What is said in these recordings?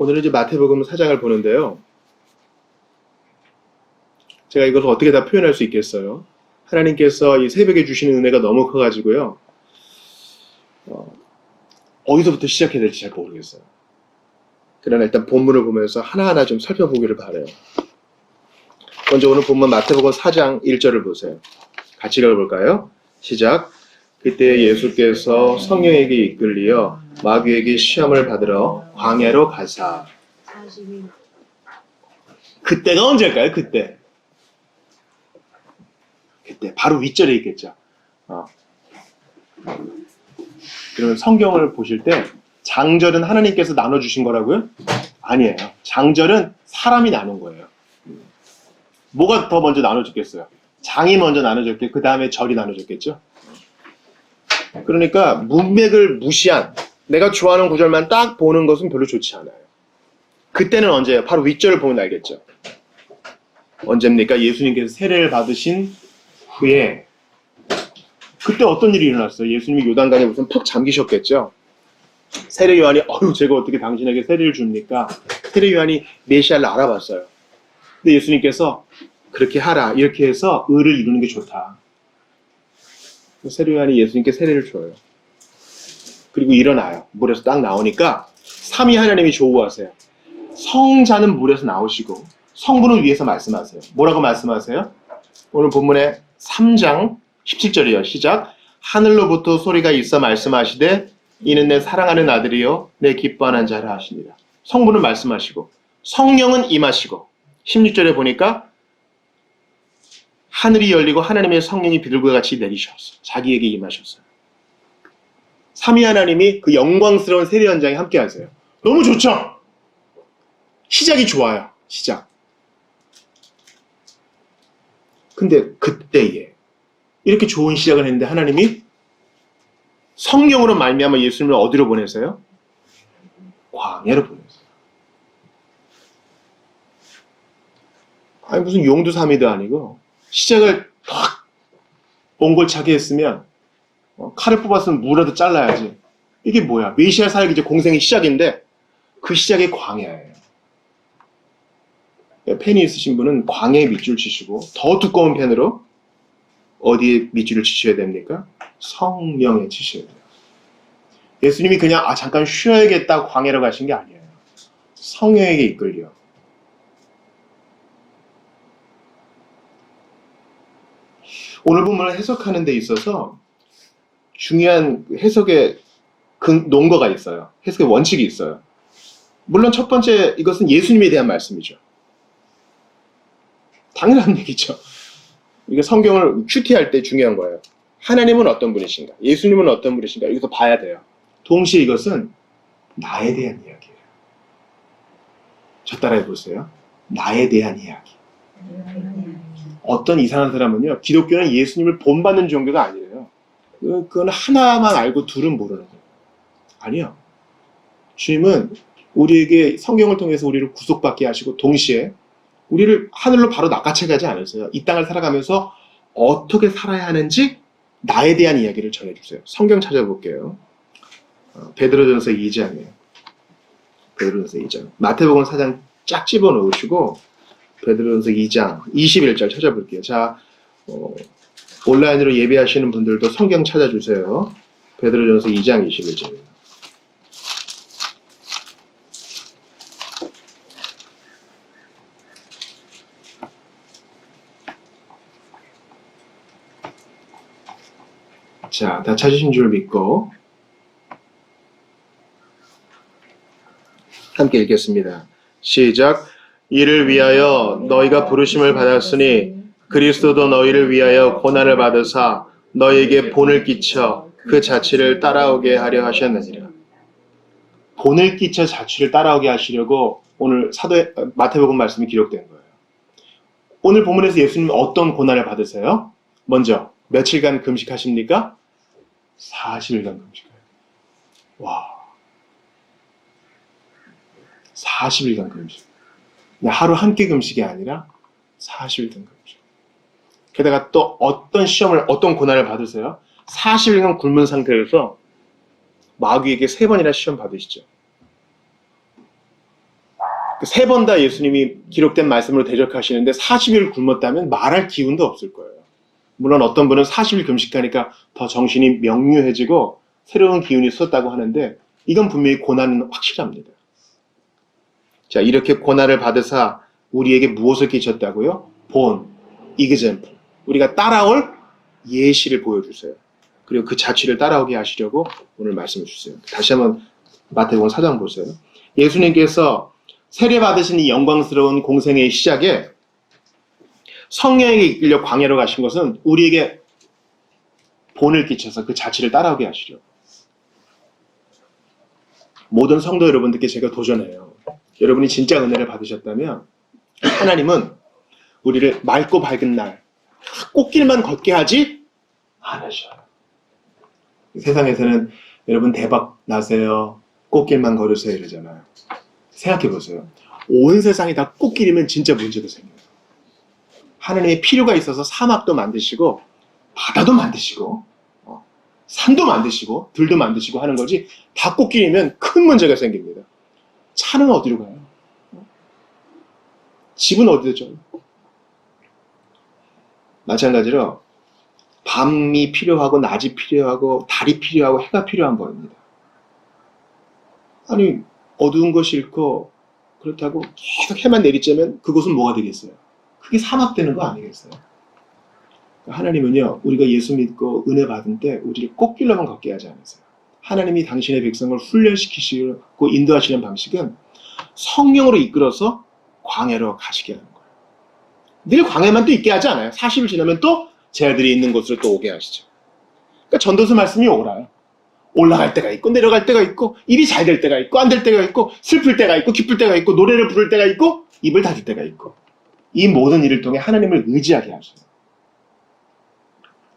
오늘은 이제 마태복음 4장을 보는데요. 제가 이걸 어떻게 다 표현할 수 있겠어요? 하나님께서 이 새벽에 주시는 은혜가 너무 커가지고요. 어디서부터 시작해야 될지 잘 모르겠어요. 그러나 일단 본문을 보면서 하나하나 좀 살펴보기를 바라요. 먼저 오늘 본문 마태복음 4장 1절을 보세요. 같이 읽어볼까요? 시작. 그때 예수께서 성령에게 이끌리어 마귀에게 시험을 받으러 광야로 가사. 그때가 언제일까요? 그때 바로 윗절에 있겠죠. 그러면 성경을 보실 때 장절은 하나님께서 나눠주신 거라고요? 아니에요. 장절은 사람이 나눈 거예요. 뭐가 더 먼저 나눠졌겠어요? 장이 먼저 나눠졌겠고 그 다음에 절이 나눠졌겠죠. 그러니까 문맥을 무시한 내가 좋아하는 구절만 딱 보는 것은 별로 좋지 않아요. 그때는 언제예요? 바로 윗절을 보면 알겠죠. 언제입니까? 예수님께서 세례를 받으신 후에. 그때 어떤 일이 일어났어요? 예수님이 요단강에 우선 푹 잠기셨겠죠. 세례 요한이 제가 어떻게 당신에게 세례를 줍니까? 세례 요한이 메시아를 알아봤어요. 근데 예수님께서 그렇게 하라 이렇게 해서 의를 이루는 게 좋다. 세례 요한이 예수님께 세례를 줘요. 그리고 일어나요. 물에서 딱 나오니까 삼위 하나님이 조우하세요. 성자는 물에서 나오시고 성부는 위에서 말씀하세요. 뭐라고 말씀하세요? 오늘 본문에 3장 17절이에요. 시작. 하늘로부터 소리가 있어 말씀하시되 이는 내 사랑하는 아들이요 내 기뻐하는 자라 하시니라. 성부는 말씀하시고 성령은 임하시고 16절에 보니까 하늘이 열리고 하나님의 성령이 비둘기와 같이 내리셨어요. 자기에게 임하셨어요. 삼위 하나님이 그 영광스러운 세례 현장에 함께 하세요. 너무 좋죠? 시작이 좋아요. 시작. 근데 그때에 이렇게 좋은 시작을 했는데 하나님이 성령으로 말미암아 예수님을 어디로 보내세요? 광야로 보내세요. 아니 무슨 용두사미도 아니고 시작을 확 옹골차게 했으면 칼을 뽑았으면 무라도 잘라야지. 이게 뭐야? 메시아 사역 이제 공생의 시작인데 그 시작이 광야예요. 펜이 있으신 분은 광야에 밑줄 치시고 더 두꺼운 펜으로 어디에 밑줄을 치셔야 됩니까? 성령에 치셔야 돼요. 예수님이 그냥 잠깐 쉬어야겠다 광야로 가신 게 아니에요. 성령에게 이끌려. 오늘 본문을 해석하는 데 있어서 중요한 해석의 논거가 있어요. 해석의 원칙이 있어요. 물론 첫 번째 이것은 예수님에 대한 말씀이죠. 당연한 얘기죠. 이게 성경을 큐티할 때 중요한 거예요. 하나님은 어떤 분이신가? 예수님은 어떤 분이신가? 이것도 봐야 돼요. 동시에 이것은 나에 대한 이야기예요. 저 따라해 보세요. 나에 대한 이야기. 어떤 이상한 사람은요, 기독교는 예수님을 본받는 종교가 아니에요. 그건 하나만 알고 둘은 모르는 거예요. 아니요. 주님은 우리에게 성경을 통해서 우리를 구속받게 하시고 동시에 우리를 하늘로 바로 낚아채게 하지 않으세요. 이 땅을 살아가면서 어떻게 살아야 하는지 나에 대한 이야기를 전해주세요. 성경 찾아볼게요. 베드로전서 2장이에요. 베드로전서 2장. 마태복음 4장 쫙 집어넣으시고 베드로전서 2장 21절 찾아볼게요. 자, 온라인으로 예배하시는 분들도 성경 찾아주세요. 베드로전서 2장 21절. 자, 다 찾으신 줄 믿고 함께 읽겠습니다. 시작. 이를 위하여 너희가 부르심을 받았으니 그리스도도 너희를 위하여 고난을 받으사 너희에게 본을 끼쳐 그 자취를 따라오게 하려 하셨느니라. 본을 끼쳐 자취를 따라오게 하시려고 오늘 마태복음 말씀이 기록된 거예요. 오늘 본문에서 예수님은 어떤 고난을 받으세요? 먼저 며칠간 금식하십니까? 40일간 금식해요. 와, 40일간 금식. 하루 한 끼 금식이 아니라 40일간 금식. 게다가 또 어떤 시험을, 어떤 고난을 받으세요? 40일간 굶은 상태에서 마귀에게 3번이나 시험 받으시죠. 세 번 다 예수님이 기록된 말씀으로 대적하시는데 40일 굶었다면 말할 기운도 없을 거예요. 물론 어떤 분은 40일 금식하니까 더 정신이 명료해지고 새로운 기운이 솟았다고 하는데 이건 분명히 고난은 확실합니다. 자, 이렇게 고난을 받으사 우리에게 무엇을 끼쳤다고요? 본, example. 우리가 따라올 예시를 보여주세요. 그리고 그 자취를 따라오게 하시려고 오늘 말씀해 주세요. 다시 한번 마태복음 4장 보세요. 예수님께서 세례 받으신 이 영광스러운 공생의 시작에 성령에게 이끌려 광야로 가신 것은 우리에게 본을 끼쳐서 그 자취를 따라오게 하시려고. 모든 성도 여러분들께 제가 도전해요. 여러분이 진짜 은혜를 받으셨다면 하나님은 우리를 맑고 밝은 날 꽃길만 걷게 하지 않으셔요. 세상에서는 여러분 대박 나세요, 꽃길만 걸으세요 이러잖아요. 생각해보세요. 온 세상이 다 꽃길이면 진짜 문제가 생겨요. 하나님의 필요가 있어서 사막도 만드시고 바다도 만드시고 산도 만드시고 들도 만드시고 하는 거지, 다 꽃길이면 큰 문제가 생깁니다. 차는 어디로 가요? 집은 어디로 져요? 마찬가지로 밤이 필요하고 낮이 필요하고 달이 필요하고 해가 필요한 겁니다. 아니 어두운 거 싫고 그렇다고 계속 해만 내리쬐면 그곳은 뭐가 되겠어요? 그게 사막 되는 거 아니겠어요? 하나님은요, 우리가 예수 믿고 은혜 받은 때 우리를 꽃길로만 걷게 하지 않으세요. 하나님이 당신의 백성을 훈련시키시고 인도하시는 방식은 성령으로 이끌어서 광야로 가시게 하는 거예요. 늘 광야만 또 있게 하지 않아요. 40일 지나면 또 제 아들이 있는 곳으로 또 오게 하시죠. 그러니까 전도서 말씀이 오라요. 올라갈 때가 있고 내려갈 때가 있고 일이 잘 될 때가 있고 안 될 때가 있고 슬플 때가 있고 기쁠 때가 있고 노래를 부를 때가 있고 입을 닫을 때가 있고, 이 모든 일을 통해 하나님을 의지하게 하셔요.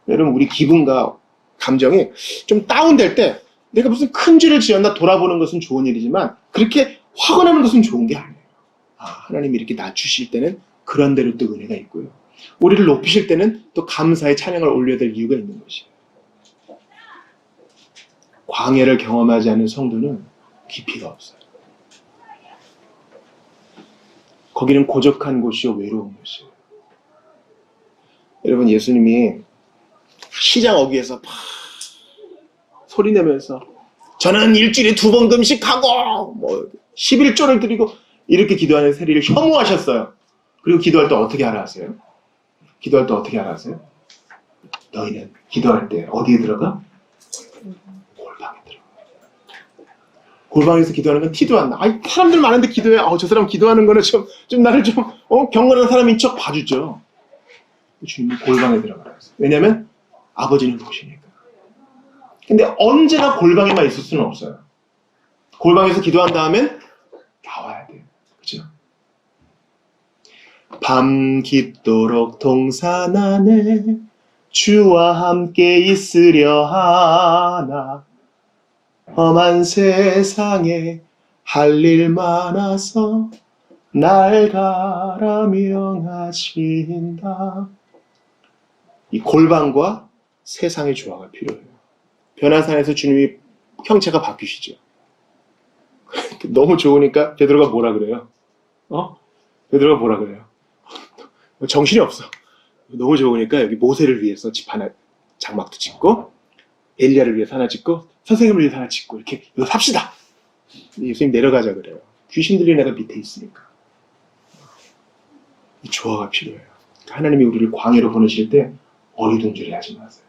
여러분, 우리 기분과 감정이 좀 다운될 때 내가 무슨 큰 죄를 지었나 돌아보는 것은 좋은 일이지만 그렇게 화가 나는 것은 좋은 게 아니에요. 하나님이 이렇게 낮추실 때는 그런 대로 또 은혜가 있고요. 우리를 높이실 때는 또 감사의 찬양을 올려야 될 이유가 있는 것이에요. 광야를 경험하지 않은 성도는 깊이가 없어요. 거기는 고적한 곳이요 외로운 곳이에요. 여러분, 예수님이 시장 어귀에서 막 소리내면서 저는 일주일에 2번 금식하고 11조를 드리고 이렇게 기도하는 세리를 혐오하셨어요. 그리고 기도할 때 어떻게 하라 하세요? 기도할 때 어떻게 하라 하세요? 너희는 기도할 때 어디에 들어가? 골방에 들어가. 골방에서 기도하는 건 티도 안 나. 사람들 많은데 기도해. 저 사람 기도하는 거는 좀 나를 좀 경건한 사람인 척 봐주죠. 주님이 골방에 들어가라 했어요. 왜냐하면 아버지는 보시니까. 근데 언제나 골방에만 있을 수는 없어요. 골방에서 기도한 다음엔 나와야 돼요. 그죠? 밤 깊도록 동산 안에 주와 함께 있으려 하나, 험한 세상에 할 일 많아서 날 가라 명하신다. 이 골방과 세상의 조화가 필요해요. 변화산에서 주님이 형체가 바뀌시죠. 너무 좋으니까 베드로가 뭐라 그래요? 베드로가 뭐라 그래요? 정신이 없어. 너무 좋으니까 여기 모세를 위해서 집 하나, 장막도 짓고 엘리야를 위해서 하나 짓고 선생님을 위해서 하나 짓고 이렇게 이거 삽시다. 예수님 내려가자 그래요. 귀신 들린 애가 밑에 있으니까. 이 조화가 필요해요. 하나님이 우리를 광야로 보내실 때 어리둥절해 하지 마세요.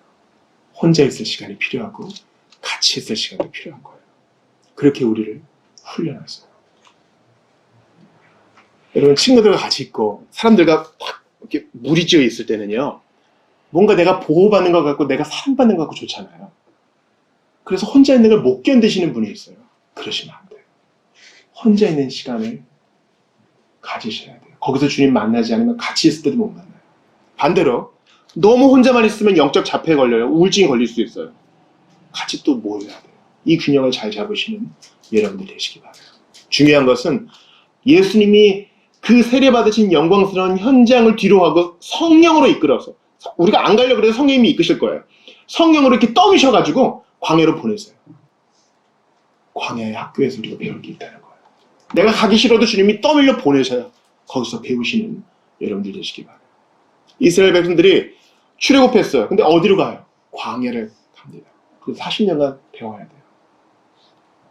혼자 있을 시간이 필요하고 같이 있을 시간도 필요한 거예요. 그렇게 우리를 훈련하세요. 여러분, 친구들과 같이 있고 사람들과 막 이렇게 무리지어 있을 때는요, 뭔가 내가 보호받는 것 같고 내가 사랑받는 것 같고 좋잖아요. 그래서 혼자 있는 걸 못 견디시는 분이 있어요. 그러시면 안 돼요. 혼자 있는 시간을 가지셔야 돼요. 거기서 주님 만나지 않으면 같이 있을 때도 못 만나요. 반대로 너무 혼자만 있으면 영적 자폐에 걸려요. 우울증이 걸릴 수 있어요. 같이 또 모여야 돼요. 이 균형을 잘 잡으시는 여러분들 되시기 바라요. 중요한 것은 예수님이 그 세례받으신 영광스러운 현장을 뒤로하고 성령으로 이끌어서, 우리가 안 가려고 해도 성령님이 이끄실 거예요. 성령으로 이렇게 떠미셔가지고 광야로 보내세요. 광야의 학교에서 우리가 배울 게 있다는 거예요. 내가 가기 싫어도 주님이 떠밀려 보내셔야 거기서 배우시는 여러분들 되시기 바랍니다. 이스라엘 백성들이 출애굽했어요. 근데 어디로 가요? 광야를 갑니다. 그래서 40년간 배워야 돼요.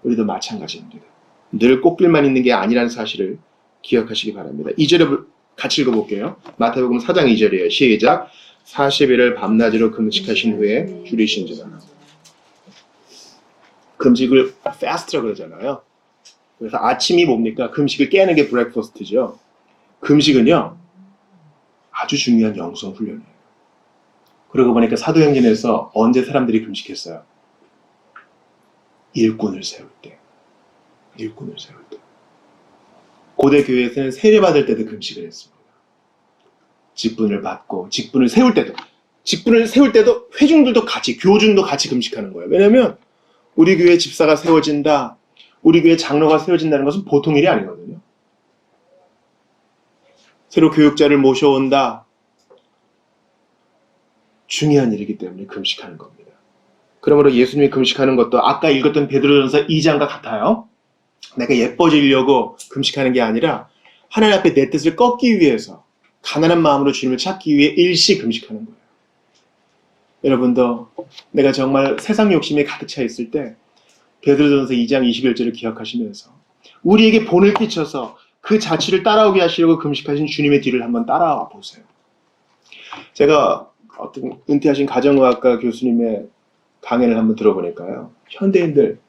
우리도 마찬가지입니다. 늘 꽃길만 있는 게 아니라는 사실을 기억하시기 바랍니다. 2절을 같이 읽어볼게요. 마태복음 4장 2절이에요. 시작. 40일을 밤낮으로 금식하신 후에 줄이신지라. 금식을 fast라고 그러잖아요. 그래서 아침이 뭡니까? 금식을 깨는 게 브렉퍼스트죠. 금식은요, 아주 중요한 영성 훈련이에요. 그러고 보니까 사도행전에서 언제 사람들이 금식했어요? 일꾼을 세울 때. 일꾼을 세울 때. 고대 교회에서는 세례받을 때도 금식을 했습니다. 직분을 받고, 직분을 세울 때도 회중들도 같이, 교중도 같이 금식하는 거예요. 왜냐면 우리 교회 집사가 세워진다, 우리 교회 장로가 세워진다는 것은 보통 일이 아니거든요. 새로 교육자를 모셔온다. 중요한 일이기 때문에 금식하는 겁니다. 그러므로 예수님이 금식하는 것도 아까 읽었던 베드로전서 2장과 같아요. 내가 예뻐지려고 금식하는 게 아니라 하나님 앞에 내 뜻을 꺾기 위해서 가난한 마음으로 주님을 찾기 위해 일시 금식하는 거예요. 여러분도 내가 정말 세상 욕심에 가득 차 있을 때 베드로전서 2장 21절을 기억하시면서 우리에게 본을 끼쳐서 그 자취를 따라오게 하시려고 금식하신 주님의 뒤를 한번 따라와 보세요. 제가 어떤 은퇴하신 가정의학과 교수님의 강연을 한번 들어보니까요. 현대인들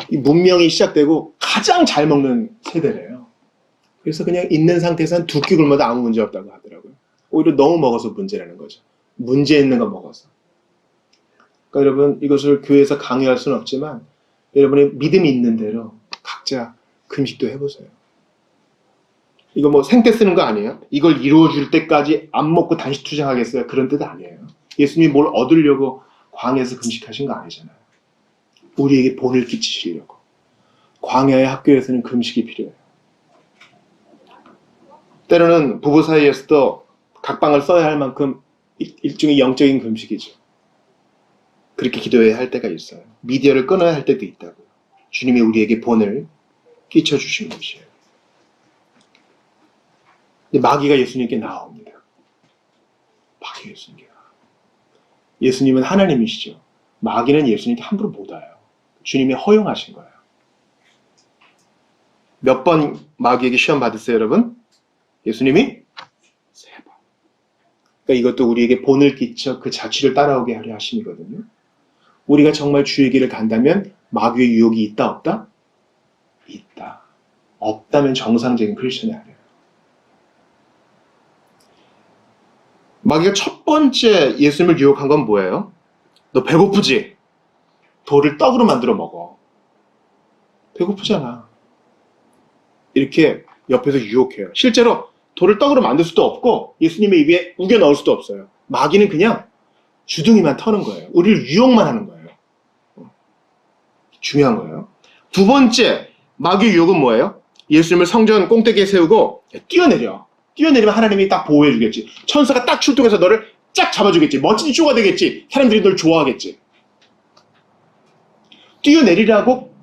이 문명이 시작되고 가장 잘 먹는 세대래요. 그래서 그냥 있는 상태에서 한 2끼 굶어도 아무 문제 없다고 하더라고요. 오히려 너무 먹어서 문제라는 거죠. 문제 있는 거 먹어서. 그러니까 여러분 이것을 교회에서 강요할 수는 없지만 여러분의 믿음이 있는 대로 각자 금식도 해보세요. 이거 뭐 생떼 쓰는 거 아니에요? 이걸 이루어줄 때까지 안 먹고 단식 투쟁하겠어요? 그런 뜻 아니에요. 예수님이 뭘 얻으려고 광야에서 금식하신 거 아니잖아요. 우리에게 본을 끼치시려고. 광야의 학교에서는 금식이 필요해요. 때로는 부부 사이에서도 각방을 써야 할 만큼 일종의 영적인 금식이죠. 그렇게 기도해야 할 때가 있어요. 미디어를 끊어야 할 때도 있다고요. 주님이 우리에게 본을 끼쳐주신 것이에요. 근데 마귀가 예수님께 나옵니다. 마귀가 예수님께 나옵니다. 예수님은 하나님이시죠. 마귀는 예수님께 함부로 못 와요. 주님이 허용하신 거예요. 몇 번 마귀에게 시험 받으세요, 여러분? 예수님이 3번. 그러니까 이것도 우리에게 본을 끼쳐 그 자취를 따라오게 하려 하심이거든요. 우리가 정말 주의 길을 간다면 마귀의 유혹이 있다, 없다? 있다. 없다면 정상적인 크리스천이 아니에요. 마귀가 첫 번째 예수님을 유혹한 건 뭐예요? 너 배고프지? 돌을 떡으로 만들어 먹어. 배고프잖아. 이렇게 옆에서 유혹해요. 실제로 돌을 떡으로 만들 수도 없고 예수님의 입에 우겨 넣을 수도 없어요. 마귀는 그냥 주둥이만 터는 거예요. 우리를 유혹만 하는 거예요. 중요한 거예요. 두 번째 마귀의 유혹은 뭐예요? 예수님을 성전 꽁대기에 세우고 뛰어내리면 하나님이 딱 보호해 주겠지. 천사가 딱 출동해서 너를 쫙 잡아주겠지. 멋진 쇼가 되겠지. 사람들이 널 좋아하겠지. 뛰어내리라고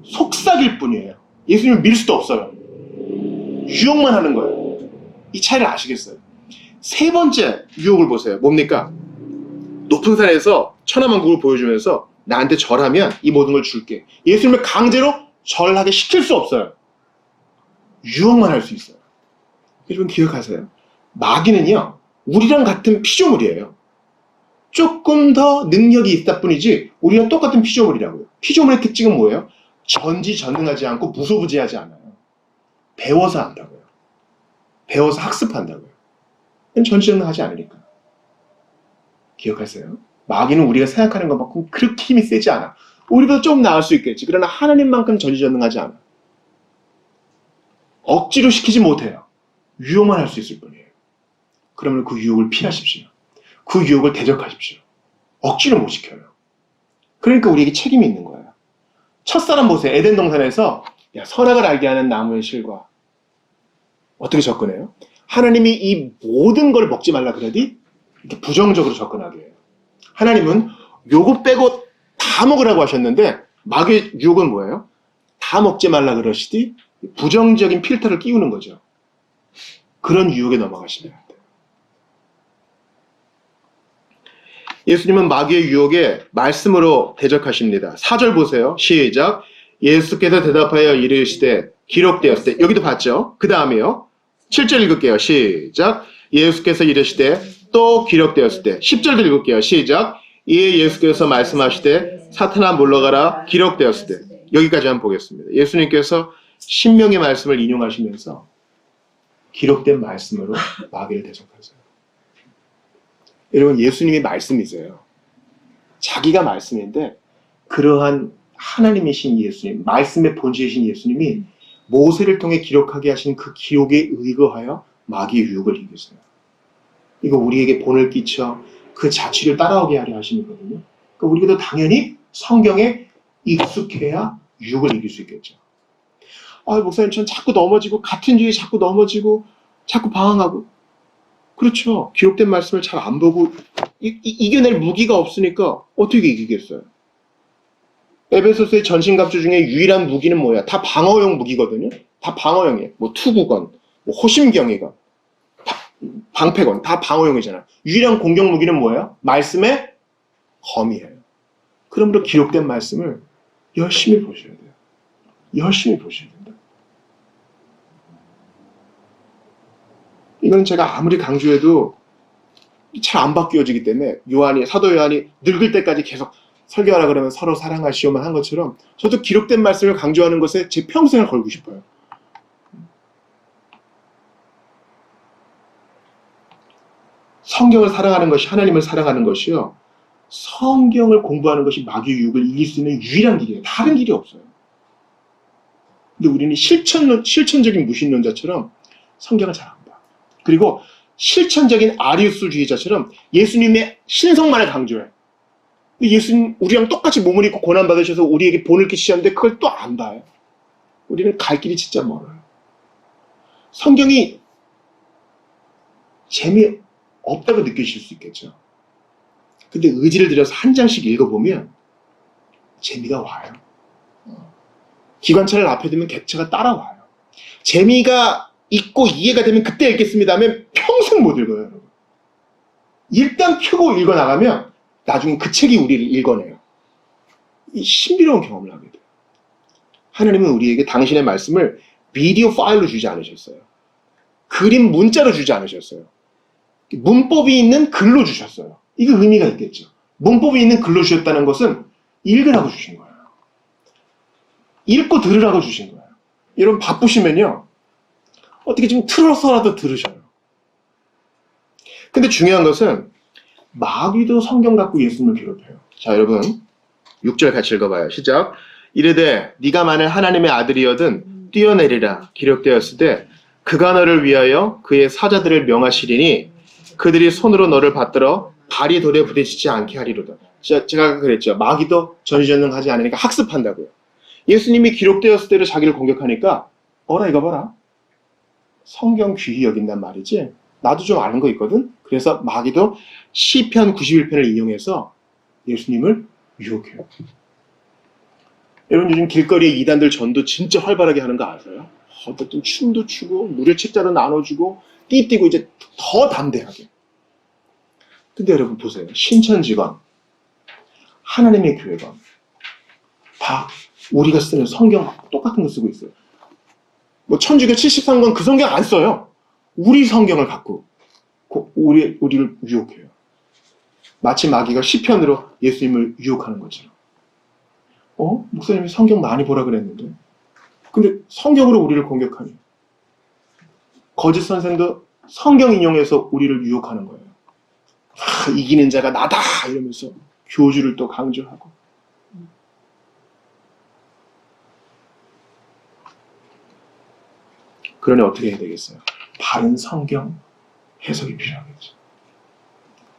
속삭일 뿐이에요. 예수님을 밀 수도 없어요. 유혹만 하는 거예요. 이 차이를 아시겠어요? 세 번째 유혹을 보세요. 뭡니까? 높은 산에서 천하만국을 보여주면서 나한테 절하면 이 모든 걸 줄게. 예수님을 강제로 절하게 시킬 수 없어요. 유혹만 할 수 있어요. 여러분 기억하세요? 마귀는요, 우리랑 같은 피조물이에요. 조금 더 능력이 있다 뿐이지 우리랑 똑같은 피조물이라고요. 피조물의 특징은 뭐예요? 전지전능하지 않고 무소부지하지 않아요. 배워서 한다고요. 배워서 학습한다고요. 전지전능하지 않으니까. 기억하세요? 마귀는 우리가 생각하는 것만큼 그렇게 힘이 세지 않아. 우리보다 좀 나을 수 있겠지. 그러나 하나님만큼 전지전능하지 않아. 억지로 시키지 못해요. 유혹만 할 수 있을 뿐이에요. 그러면 그 유혹을 피하십시오. 그 유혹을 대적하십시오. 억지로 못 시켜요. 그러니까 우리에게 책임이 있는 거예요. 첫사람 보세요. 에덴 동산에서 선악을 알게 하는 나무의 실과 어떻게 접근해요? 하나님이 이 모든 걸 먹지 말라 그러더니 이렇게 부정적으로 접근하게 해요. 하나님은 요거 빼고 다 먹으라고 하셨는데 마귀의 유혹은 뭐예요? 다 다 먹지 말라 그러시디 부정적인 필터를 끼우는 거죠. 그런 유혹에 넘어가시면 안 돼요. 예수님은 마귀의 유혹에 말씀으로 대적하십니다. 4절 보세요. 시작. 예수께서 대답하여 이르시되 기록되었을 때, 여기도 봤죠? 그 다음에요. 7절 읽을게요. 시작. 예수께서 이르시되 또 기록되었을 때, 10절도 읽을게요. 시작. 이에 예수께서 말씀하시되 사탄아 물러가라 기록되었을 때. 여기까지 한번 보겠습니다. 예수님께서 신명의 말씀을 인용하시면서 기록된 말씀으로 마귀를 대적하세요. 여러분, 예수님이 말씀이세요. 자기가 말씀인데 그러한 하나님이신 예수님, 말씀의 본체이신 예수님이 모세를 통해 기록하게 하신 그 기록에 의거하여 마귀의 유혹을 이기세요. 이거 우리에게 본을 끼쳐 그 자취를 따라오게 하려 하시는 거거든요. 그러니까 우리도 당연히 성경에 익숙해야 유혹을 이길 수 있겠죠. 아, 목사님, 전 자꾸 넘어지고 같은 주에 자꾸 넘어지고 자꾸 방황하고. 그렇죠. 기록된 말씀을 잘 안 보고 이겨낼 무기가 없으니까 어떻게 이기겠어요? 에베소서의 전신갑주 중에 유일한 무기는 뭐야? 다 방어용 무기거든요. 다 방어용이에요. 뭐 투구건, 뭐 호심경이건, 방패건, 다 방어용이잖아요. 유일한 공격 무기는 뭐예요? 말씀의 검이에요. 그러므로 기록된 말씀을 열심히 보셔야 돼요. 열심히 보셔야 된다. 이건 제가 아무리 강조해도 잘 안 바뀌어지기 때문에 사도 요한이 늙을 때까지 계속 설교하라 그러면 서로 사랑하시오만 한 것처럼 저도 기록된 말씀을 강조하는 것에 제 평생을 걸고 싶어요. 성경을 사랑하는 것이 하나님을 사랑하는 것이요. 성경을 공부하는 것이 마귀의 유혹을 이길 수 있는 유일한 길이에요. 다른 길이 없어요. 근데 우리는 실천적인 무신론자처럼 성경을 잘 안 봐. 그리고 실천적인 아리우스주의자처럼 예수님의 신성만을 강조해. 예수님 우리랑 똑같이 몸을 입고 고난받으셔서 우리에게 본을 끼치셨는데 그걸 또 안 봐요. 우리는 갈 길이 진짜 멀어요. 성경이 재미없다고 느끼실 수 있겠죠. 근데 의지를 들여서 한 장씩 읽어보면 재미가 와요. 기관차를 앞에 두면 객차가 따라와요. 재미가 있고 이해가 되면 그때 읽겠습니다 하면 평생 못 읽어요. 여러분. 일단 켜고 읽어나가면 나중에 그 책이 우리를 읽어내요. 이 신비로운 경험을 하게 돼요. 하나님은 우리에게 당신의 말씀을 비디오 파일로 주지 않으셨어요. 그림 문자로 주지 않으셨어요. 문법이 있는 글로 주셨어요. 이게 의미가 있겠죠. 문법이 있는 글로 주셨다는 것은 읽으라고 주신 거예요. 읽고 들으라고 주신 거예요. 여러분 바쁘시면요. 어떻게 좀 틀어서라도 들으셔요. 근데 중요한 것은 마귀도 성경 갖고 예수님을 괴롭혀요. 자, 여러분 6절 같이 읽어봐요. 시작. 이르되 네가 만일 하나님의 아들이여든 뛰어내리라 기록되었을 때 그가 너를 위하여 그의 사자들을 명하시리니 그들이 손으로 너를 받들어 발이 돌에 부딪히지 않게 하리로다. 제가 아까 그랬죠. 마귀도 전지전능하지 않으니까 학습한다고요. 예수님이 기록되었을 때로 자기를 공격하니까 어라 이거 봐라. 성경 귀히 여긴단 말이지. 나도 좀 아는 거 있거든. 그래서 마귀도 시편 91편을 인용해서 예수님을 유혹해요. 여러분 요즘 길거리에 이단들 전도 진짜 활발하게 하는 거 아세요? 어떤 춤도 추고 무료 책자로 나눠주고 띠뛰고 이제 더 담대하게. 근데 여러분 보세요. 신천지건 하나님의 교회건 다 우리가 쓰는 성경 똑같은 거 쓰고 있어요. 뭐 천주교 73권 그 성경 안 써요. 우리 성경을 갖고 우리를 유혹해요. 마치 마귀가 시편으로 예수님을 유혹하는 것처럼. 목사님이 성경 많이 보라 그랬는데 근데 성경으로 우리를 공격하니 거짓 선생도 성경 인용해서 우리를 유혹하는 거예요. 이기는 자가 나다 이러면서 교주를 또 강조하고. 그러니 어떻게 해야 되겠어요? 바른 성경 해석이 필요하겠죠.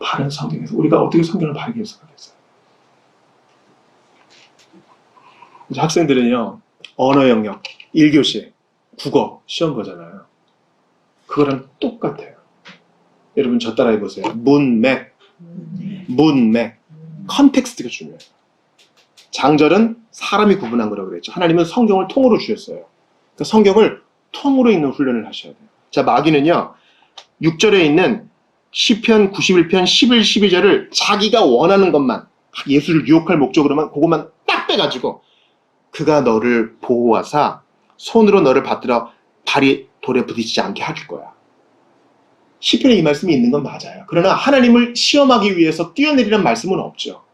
바른 성경 해석. 우리가 어떻게 성경을 바르게 해석하겠어요? 이제 학생들은요. 언어 영역 1교시 국어 시험 보잖아요. 그거랑 똑같아요. 여러분 저 따라 해보세요. 문맥 컨텍스트가 중요해요. 장절은 사람이 구분한 거라고 그랬죠. 하나님은 성경을 통으로 주셨어요. 그러니까 성경을 통으로 읽는 훈련을 하셔야 돼요. 자, 마귀는요, 6절에 있는 시편 91편 11, 12절을 자기가 원하는 것만, 예수를 유혹할 목적으로만 그것만 딱 빼가지고 그가 너를 보호하사 손으로 너를 받들어 발이 돌에 부딪히지 않게 해줄 거야. 시편에 이 말씀이 있는 건 맞아요. 그러나 하나님을 시험하기 위해서 뛰어내리란 말씀은 없죠.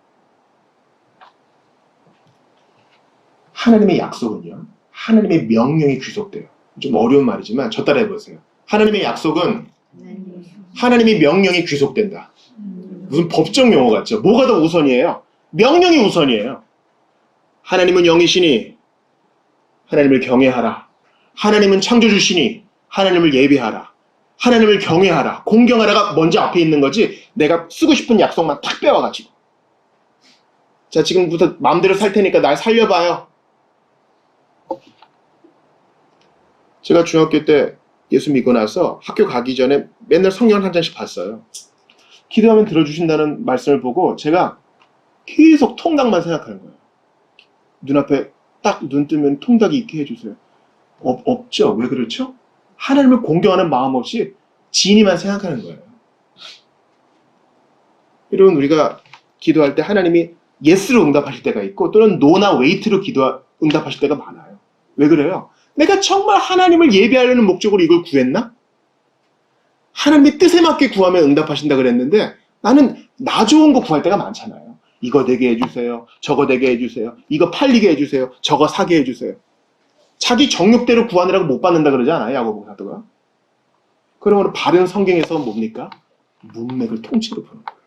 하나님의 약속은요, 하나님의 명령이 귀속돼요. 좀 어려운 말이지만 저 따라 해보세요. 하나님의 약속은 하나님의 명령이 귀속된다. 무슨 법적 용어 같죠? 뭐가 더 우선이에요? 명령이 우선이에요. 하나님은 영이시니 하나님을 경외하라. 하나님은 창조주시니 하나님을 예배하라. 하나님을 경외하라. 공경하라가 먼저 앞에 있는 거지, 내가 쓰고 싶은 약속만 탁 빼와가지고, 자, 지금부터 마음대로 살 테니까 날 살려봐요. 제가 중학교 때 예수 믿고 나서 학교 가기 전에 맨날 성경을 한 장씩 봤어요. 기도하면 들어주신다는 말씀을 보고 제가 계속 통닭만 생각하는 거예요. 눈앞에 딱 눈 뜨면 통닭이 있게 해주세요. 없죠. 왜 그렇죠? 하나님을 공경하는 마음 없이 진이만 생각하는 거예요. 여러분, 우리가 기도할 때 하나님이 예스로 응답하실 때가 있고 또는 노나 웨이트로 응답하실 때가 많아요. 왜 그래요? 내가 정말 하나님을 예배하려는 목적으로 이걸 구했나? 하나님의 뜻에 맞게 구하면 응답하신다 그랬는데 나는 나 좋은 거 구할 때가 많잖아요. 이거 되게 해주세요. 저거 되게 해주세요. 이거 팔리게 해주세요. 저거 사게 해주세요. 자기 정욕대로 구하느라고 못 받는다 그러지 않아요? 야고보 사도가. 그러므로 바른 성경에서 뭡니까? 문맥을 통째로 보는 거예요.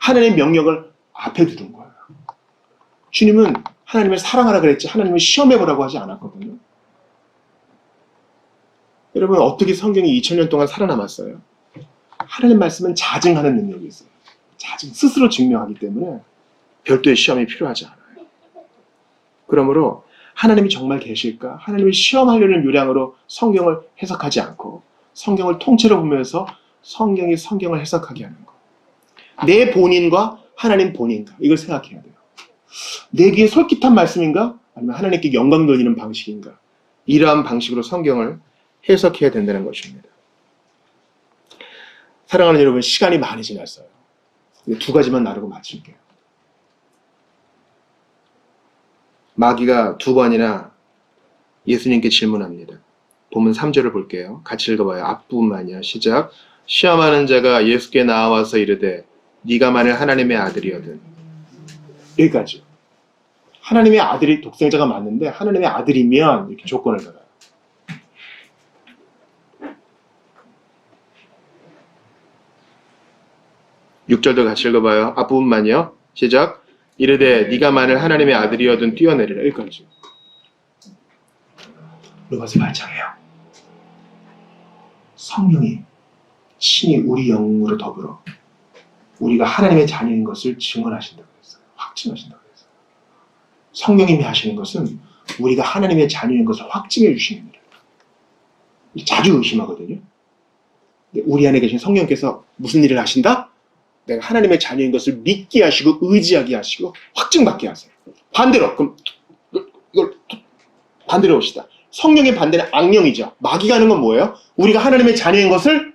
하나님의 명령을 앞에 두는 거예요. 주님은 하나님을 사랑하라 그랬지 하나님을 시험해보라고 하지 않았거든요. 여러분, 어떻게 성경이 2000년 동안 살아남았어요? 하나님 말씀은 자증하는 능력이 있어요. 자증, 스스로 증명하기 때문에 별도의 시험이 필요하지 않아요. 그러므로 하나님이 정말 계실까? 하나님을 시험하려는 요량으로 성경을 해석하지 않고 성경을 통째로 보면서 성경이 성경을 해석하게 하는 것. 내 본인과 하나님 본인가? 이걸 생각해야 돼요. 내 귀에 솔깃한 말씀인가? 아니면 하나님께 영광 돌리는 방식인가? 이러한 방식으로 성경을 해석해야 된다는 것입니다. 사랑하는 여러분, 시간이 많이 지났어요. 두 가지만 나누고 마칠게요. 마귀가 두 번이나 예수님께 질문합니다. 본문 3절을 볼게요. 같이 읽어봐요. 앞부분만이요. 시작. 시험하는 자가 예수께 나와서 이르되 네가 만일 하나님의 아들이거든. 여기까지. 하나님의 아들이 독생자가 맞는데 하나님의 아들이면 이렇게 조건을 걸어요. (6절도) 같이 읽어봐요. 앞부분만이요. 시작. 이르되 네가 만일 하나님의 아들이어든 뛰어내리라. 여기까지. 로마서 8장이에요. 성령이 친히 우리 영으로 더불어 우리가 하나님의 자녀인 것을 증언하신다고 했어요. 확증하신다고 했어요. 성령님이 하시는 것은 우리가 하나님의 자녀인 것을 확증해 주시는 일이에요. 자주 의심하거든요. 우리 안에 계신 성령께서 무슨 일을 하신다? 내가 하나님의 자녀인 것을 믿게 하시고 의지하게 하시고 확증받게 하세요. 반대로, 그럼 이걸 반대로 봅시다. 성령의 반대는 악령이죠. 마귀가 하는 건 뭐예요? 우리가 하나님의 자녀인 것을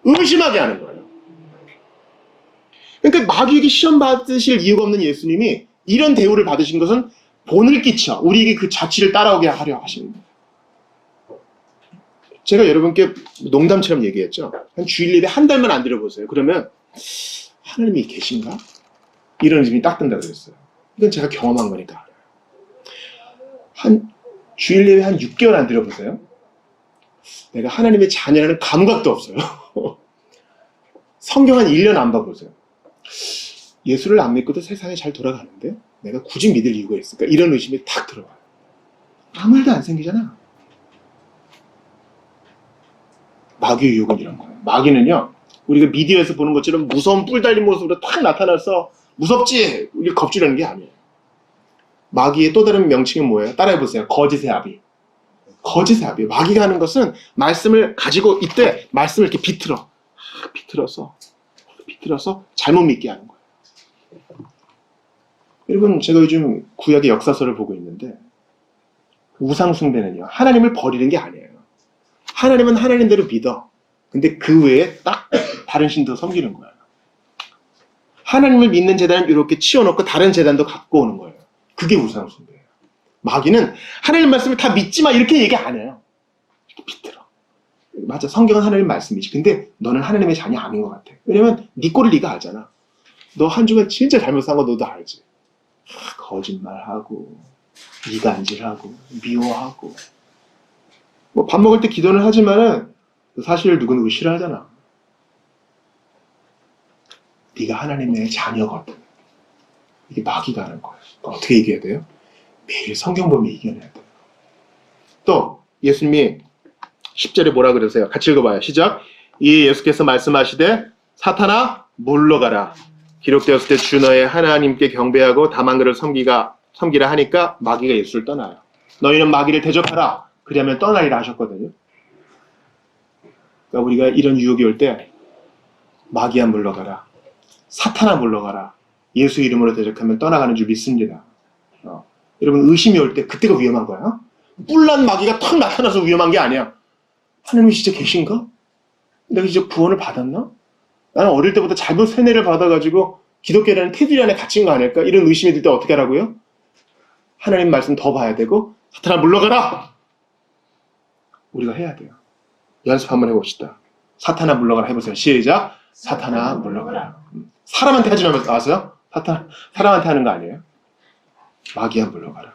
의심하게 하는 거예요. 그러니까 마귀에게 시험 받으실 이유가 없는 예수님이 이런 대우를 받으신 것은 본을 끼쳐 우리에게 그 자취를 따라오게 하려 하시는 거예요. 제가 여러분께 농담처럼 얘기했죠. 한 주일 예배 한 달만 안 드려보세요. 그러면 하나님이 계신가? 이런 의심이 딱 든다고 그랬어요. 이건 제가 경험한 거니까. 한 주일 예배 한 6개월 안 드려보세요. 내가 하나님의 자녀라는 감각도 없어요. 성경 한 1년 안 봐보세요. 예수를 안 믿고도 세상이 잘 돌아가는데 내가 굳이 믿을 이유가 있을까? 이런 의심이 탁 들어와요. 아무 일도 안 생기잖아. 마귀의 유혹은 이런 거예요. 마귀는요, 우리가 미디어에서 보는 것처럼 무서운 뿔 달린 모습으로 탁 나타나서 무섭지? 우리 겁주려는 게 아니에요. 마귀의 또 다른 명칭은 뭐예요? 따라해보세요. 거짓의 아비. 거짓의 아비. 마귀가 하는 것은 말씀을 가지고 이때 말씀을 이렇게 비틀어서 잘못 믿게 하는 거예요. 여러분, 제가 요즘 구약의 역사서를 보고 있는데 우상숭배는요, 하나님을 버리는 게 아니에요. 하나님은 하나님대로 믿어. 근데 그 외에 딱 다른 신도 섬기는 거예요. 하나님을 믿는 제단은 이렇게 치워놓고 다른 제단도 갖고 오는 거예요. 그게 우상숭배예요. 마귀는 하나님 말씀을 다 믿지 마 이렇게 얘기 안 해요. 비틀어. 맞아, 성경은 하나님 말씀이지. 근데 너는 하나님의 자녀 아닌 것 같아. 왜냐면 네 꼴을 네가 알잖아. 너 한 주간 진짜 잘못 산 거 너도 알지. 거짓말하고 이간질하고 미워하고 뭐 밥 먹을 때 기도는 하지만은 사실 누구누구 싫어하잖아. 네가 하나님의 자녀거든. 이게 마귀가 하는 거예요. 어떻게 이겨야 돼요? 매일 성경 보면 이겨내야 돼요. 또 예수님이 10절에 뭐라 그러세요? 같이 읽어봐요. 시작. 이 예수께서 말씀하시되 사탄아 물러가라. 기록되었을 때 주 너의 하나님께 경배하고 다만 그를 섬기라 하니까 마귀가 예수를 떠나요. 너희는 마귀를 대적하라. 그리하면 떠나리라 하셨거든요. 그러니까 우리가 이런 유혹이 올 때 마귀야 물러가라. 사탄아 물러가라. 예수 이름으로 대적하면 떠나가는 줄 믿습니다. 여러분 의심이 올 때 그때가 위험한 거야. 뿔난 마귀가 탁 나타나서 위험한 게 아니야. 하나님이 진짜 계신가? 내가 진짜 구원을 받았나? 나는 어릴 때부터 잘못 세뇌를 받아가지고 기독교라는 테두리 안에 갇힌 거 아닐까? 이런 의심이 들 때 어떻게 하라고요? 하나님 말씀 더 봐야 되고 사탄아 물러가라! 우리가 해야 돼요. 연습 한번 해봅시다. 사탄아 물러가라 해보세요. 시작. 사탄아 물러가라. 사람한테 하지 마세요. 사람한테 하는 거 아니에요. 마귀야 물러가라.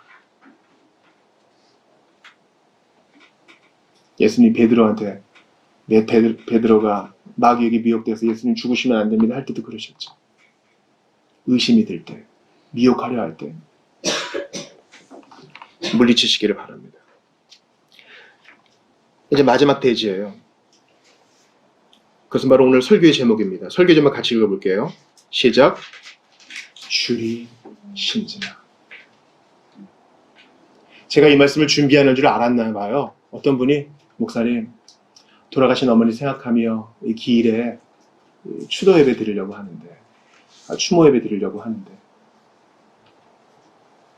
예수님 베드로한테 베드로가 마귀에게 미혹돼서 예수님 죽으시면 안 됩니다 할 때도 그러셨죠. 의심이 들 때, 미혹하려 할 때 물리치시기를 바랍니다. 이제 마지막 대지예요. 그것은 바로 오늘 설교의 제목입니다. 설교 제목 같이 읽어볼게요. 시작. 주리 신지나. 제가 이 말씀을 준비하는 줄 알았나 봐요. 어떤 분이 목사님 돌아가신 어머니 생각하며 이 기일에 추도 예배 드리려고 하는데 추모 예배 드리려고 하는데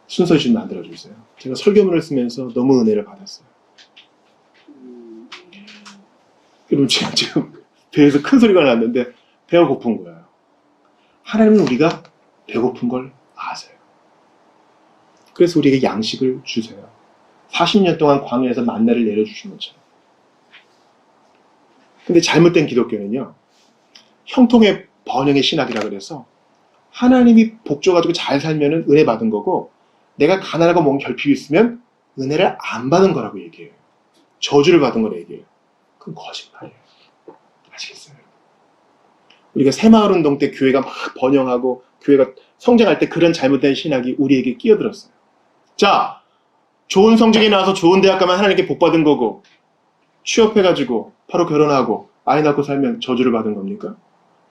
순서 좀 만들어주세요. 제가 설교문을 쓰면서 너무 은혜를 받았어요. 여러분 지금 배에서 큰 소리가 났는데 배가 고픈 거예요. 하나님은 우리가 배고픈 걸 아세요. 그래서 우리에게 양식을 주세요. 40년 동안 광야에서 만나를 내려주신 것처럼. 근데 잘못된 기독교는요. 형통의 번영의 신학이라 그래서 하나님이 복 줘가지고 잘 살면은 은혜 받은 거고 내가 가난하고 뭔 결핍이 있으면 은혜를 안 받은 거라고 얘기해요. 저주를 받은 거라 얘기해요. 그건 거짓말이에요. 아시겠어요? 우리가 새마을운동 때 교회가 막 번영하고 교회가 성장할 때 그런 잘못된 신학이 우리에게 끼어들었어요. 자, 좋은 성적이 나와서 좋은 대학 가면 하나님께 복 받은 거고 취업해가지고 바로 결혼하고 아이 낳고 살면 저주를 받은 겁니까?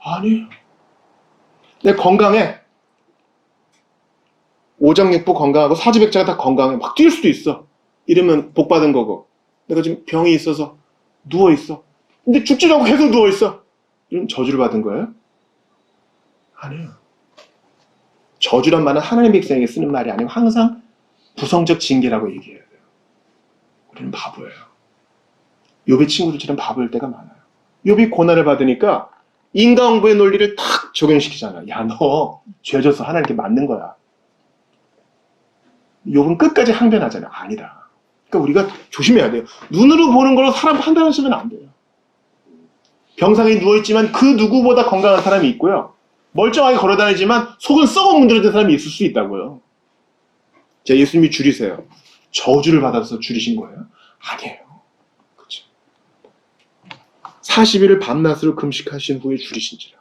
아니에요. 내 건강해. 오장육부 건강하고 사지백자가 다 건강해. 막 뛸 수도 있어. 이러면 복 받은 거고 내가 지금 병이 있어서 누워있어. 근데 죽지도 않고 계속 누워있어. 이러면 저주를 받은 거예요? 아니에요. 저주란 말은 하나님 백성에게 쓰는 말이 아니고 항상 부성적 징계라고 얘기해야 돼요. 우리는 바보예요. 욥의 친구들처럼 바보일 때가 많아요. 욥이 고난을 받으니까 인과응보의 논리를 탁 적용시키잖아. 야, 너 죄졌어. 하나님께 맞는 거야. 욥은 끝까지 항변하잖아요. 아니다. 그러니까 우리가 조심해야 돼요. 눈으로 보는 걸로 사람 판단하시면 안 돼요. 병상에 누워있지만 그 누구보다 건강한 사람이 있고요. 멀쩡하게 걸어다니지만 속은 썩어 문드러진 사람이 있을 수 있다고요. 자, 예수님이 줄이세요. 저주를 받아서 줄이신 거예요? 아니에요. 그렇죠. 40일을 밤낮으로 금식하신 후에 줄이신지라.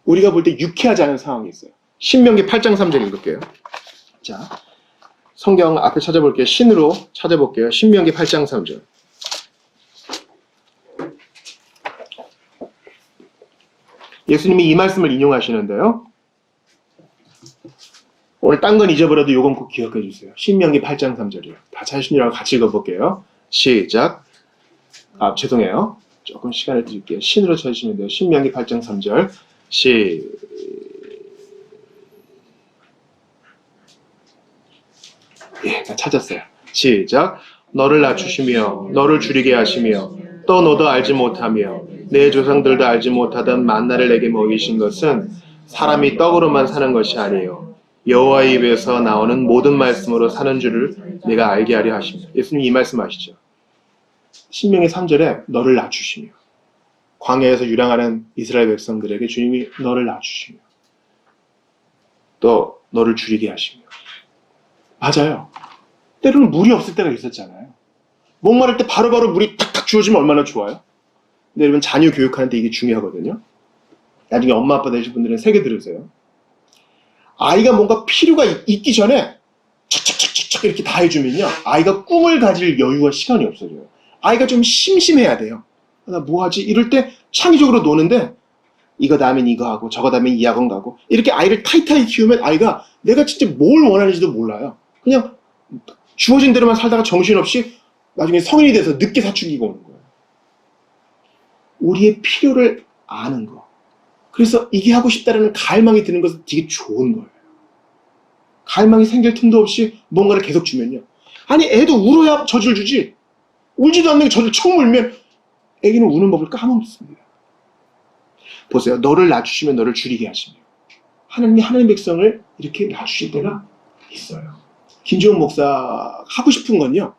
우리가 볼 때 유쾌하지 않은 상황이 있어요. 신명기 8장 3절 읽을게요. 자, 성경 앞에 찾아볼게요. 신으로 찾아볼게요. 신명기 8장 3절. 예수님이 이 말씀을 인용하시는데요. 오늘 딴 건 잊어버려도 요건 꼭 기억해 주세요. 신명기 8장 3절이요. 다 자신이라고 같이 읽어볼게요. 시작. 죄송해요. 조금 시간을 드릴게요. 신으로 찾으시면 돼요. 신명기 8장 3절. 예, 다 찾았어요. 시작. 너를 낮추시며 너를 줄이게 하시며 또 너도 알지 못하며 내 조상들도 알지 못하던 만나를 내게 먹이신 것은 사람이 떡으로만 사는 것이 아니에요. 여호와의 입에서 나오는 모든 말씀으로 사는 줄을 내가 알게 하려 하십니다. 예수님 이 말씀 아시죠? 신명기 3절에 너를 낮추시며 광야에서 유랑하는 이스라엘 백성들에게 주님이 너를 낮추시며 또 너를 줄이게 하시며 맞아요. 때로는 물이 없을 때가 있었잖아요. 목마를 때 바로바로 물이 탁탁 주어지면 얼마나 좋아요. 근데 여러분 자녀 교육하는데 이게 중요하거든요. 나중에 엄마 아빠 되실 분들은 새겨 들으세요. 아이가 뭔가 필요가 있기 전에 착착착착 이렇게 다 해주면요. 아이가 꿈을 가질 여유와 시간이 없어져요. 아이가 좀 심심해야 돼요. 나 뭐하지? 이럴 때 창의적으로 노는데 이거 다음엔 이거 하고 저거 다음엔 이 학원 가고 이렇게 아이를 타이트하게 키우면 아이가 내가 진짜 뭘 원하는지도 몰라요. 그냥 주어진 대로만 살다가 정신없이 나중에 성인이 돼서 늦게 사춘기가 오는 거예요. 우리의 필요를 아는 거. 그래서 이게 하고 싶다는 갈망이 드는 것은 되게 좋은 거예요. 갈망이 생길 틈도 없이 뭔가를 계속 주면요. 아니 애도 울어야 젖을 주지. 울지도 않는 게 젖을 처음 울면 애기는 우는 법을 까먹습니다. 보세요. 너를 낮추시면 너를 줄이게 하시며 하나님이 하나님 백성을 이렇게 낮추실 때가 있어요. 김지훈 목사 하고 싶은 건요.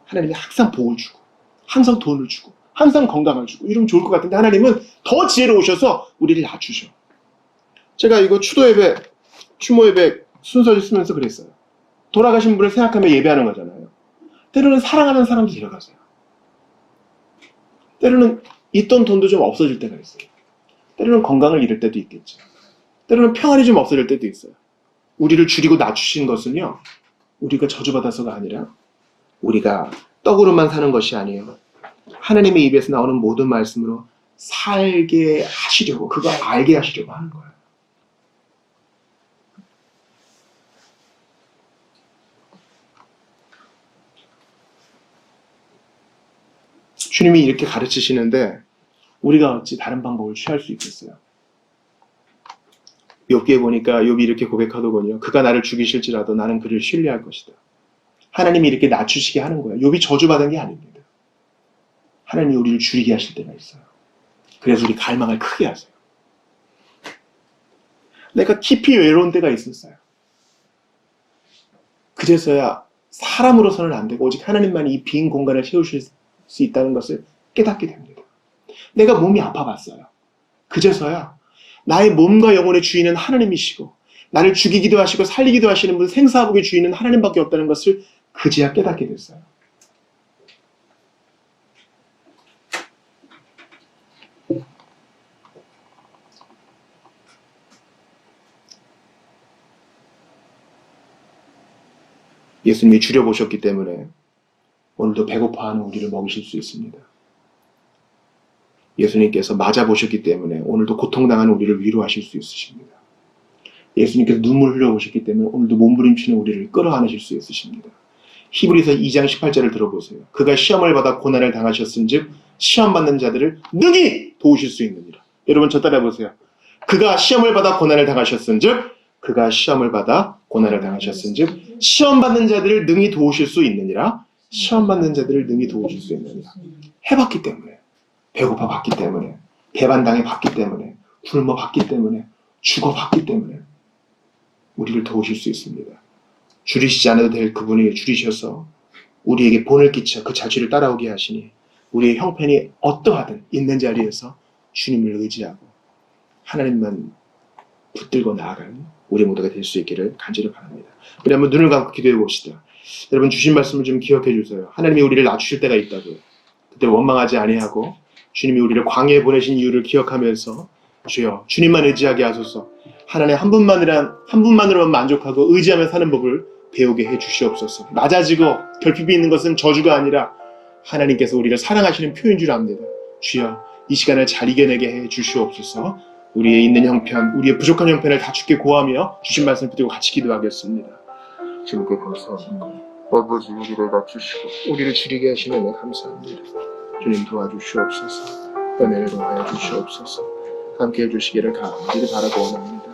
하나님이 항상 복을 주고 항상 돈을 주고 항상 건강을 주고 이러면 좋을 것 같은데 하나님은 더 지혜로우셔서 우리를 낮추셔. 제가 이거 추모 예배 순서를 쓰면서 그랬어요. 돌아가신 분을 생각하며 예배하는 거잖아요. 때로는 사랑하는 사람도 데려가세요. 때로는 있던 돈도 좀 없어질 때가 있어요. 때로는 건강을 잃을 때도 있겠죠. 때로는 평안이 좀 없어질 때도 있어요. 우리를 줄이고 낮추신 것은요. 우리가 저주받아서가 아니라 우리가 떡으로만 사는 것이 아니에요. 하나님의 입에서 나오는 모든 말씀으로 살게 하시려고 그거 알게 하시려고 하는 거예요. 주님이 이렇게 가르치시는데 우리가 어찌 다른 방법을 취할 수 있겠어요? 욥기에 보니까 욥이 이렇게 고백하더군요. 그가 나를 죽이실지라도 나는 그를 신뢰할 것이다. 하나님이 이렇게 낮추시게 하는 거예요. 욥이 저주받은 게 아닙니다. 하나님이 우리를 줄이게 하실 때가 있어요. 그래서 우리 갈망을 크게 하세요. 내가 깊이 외로운 때가 있었어요. 그제서야 사람으로서는 안 되고 오직 하나님만이 이 빈 공간을 채우실 수 있다는 것을 깨닫게 됩니다. 내가 몸이 아파봤어요. 그제서야 나의 몸과 영혼의 주인은 하나님이시고 나를 죽이기도 하시고 살리기도 하시는 분 생사복의 주인은 하나님밖에 없다는 것을 그제야 깨닫게 됐어요. 예수님이 줄여보셨기 때문에 오늘도 배고파하는 우리를 먹이실 수 있습니다. 예수님께서 맞아보셨기 때문에 오늘도 고통당하는 우리를 위로하실 수 있으십니다. 예수님께서 눈물 흘려보셨기 때문에 오늘도 몸부림치는 우리를 끌어안으실 수 있으십니다. 히브리서 2장 18절을 들어보세요. 그가 시험을 받아 고난을 당하셨은즉 시험받는 자들을 능히 도우실 수 있느니라. 여러분 저 따라해보세요. 그가 시험을 받아 고난을 당하셨은즉 그가 시험을 받아 고난을 당하셨은즉 시험받는 자들을 능히 도우실 수 있느니라. 시험받는 자들을 능히 도우실 수 있느니라. 해봤기 때문에 배고파 봤기 때문에 배반당해 봤기 때문에 굶어 봤기 때문에 죽어 봤기 때문에 우리를 도우실 수 있습니다. 줄이시지 않아도 될 그분이 줄이셔서 우리에게 본을 끼쳐 그 자취를 따라오게 하시니 우리의 형편이 어떠하든 있는 자리에서 주님을 의지하고 하나님만 붙들고 나아가는 우리 모두가 될 수 있기를 간절히 바랍니다. 우리 한번 눈을 감고 기도해 봅시다. 여러분 주신 말씀을 좀 기억해 주세요. 하나님이 우리를 낮추실 때가 있다고요. 그때 원망하지 아니하고 주님이 우리를 광야에 보내신 이유를 기억하면서 주여 주님만 의지하게 하소서. 하나님 한 분만으로만 만족하고 의지하며 사는 법을 배우게 해 주시옵소서. 낮아지고 결핍이 있는 것은 저주가 아니라 하나님께서 우리를 사랑하시는 표현인 줄 압니다. 주여 이 시간을 잘 이겨내게 해 주시옵소서. 우리의 있는 형편, 우리의 부족한 형편을 다 주께 고하며 주신 말씀 붙들고 같이 기도하겠습니다. 주님께 감사합니다. 아버지 우리를 낮추시고 우리를 줄이게 하시는 데 감사합니다. 주님 도와주시옵소서. 은혜를 더하여 주시옵소서. 함께 해주시기를 간절히 바라고 원합니다.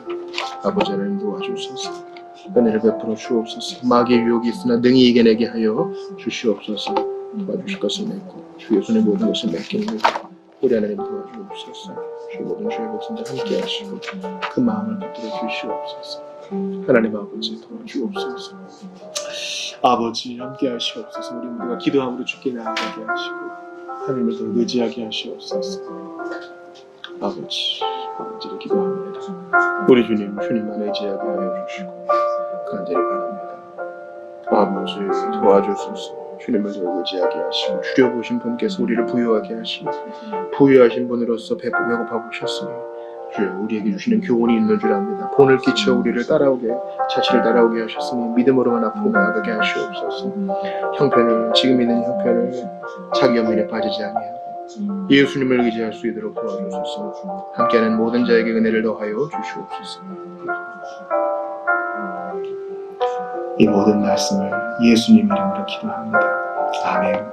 아버지 하나님 도와주소서. 은혜를 베풀어 주옵소서. 마귀의 유혹이 있으나 능히 이겨내게 하여 주시옵소서. 도와주실 것을 믿고 주 예수님의 모든 것을 맡기는 우리 하나님 도와주옵소서. 주 모든 주의 백성들 함께 하시고 그 마음을 붙들어 주시옵소서. 하나님 아버지 도와주옵소서. 아버지 함께 하시옵소서. 우리 모두가 기도함으로 주께 나아가게 하시고 하나님을 더 의지하게 하시옵소서. 아버지를 기도합니다. 우리 주님만 의지하게 하여 주시고 간절히 바랍니다. 아버지 도와주소서. 주님을 더 의지하게 하시고 줄여보신 분께서 우리를 부유하게 하시고 부유하신 분으로서 배고파 보셨으니 주여 우리에게 주시는 교훈이 있는 줄 압니다. 본을 끼쳐 우리를 자신을 따라오게 하셨으니 믿음으로만 앞으로 나아가게 하시옵소서. 지금 있는 형편을 자기 연민에 빠지지 아니하고 예수님을 의지할 수 있도록 도와주소서. 함께하는 모든 자에게 은혜를 더하여 주시옵소서. 이 모든 말씀을 예수님 이름으로 기도합니다. 아멘.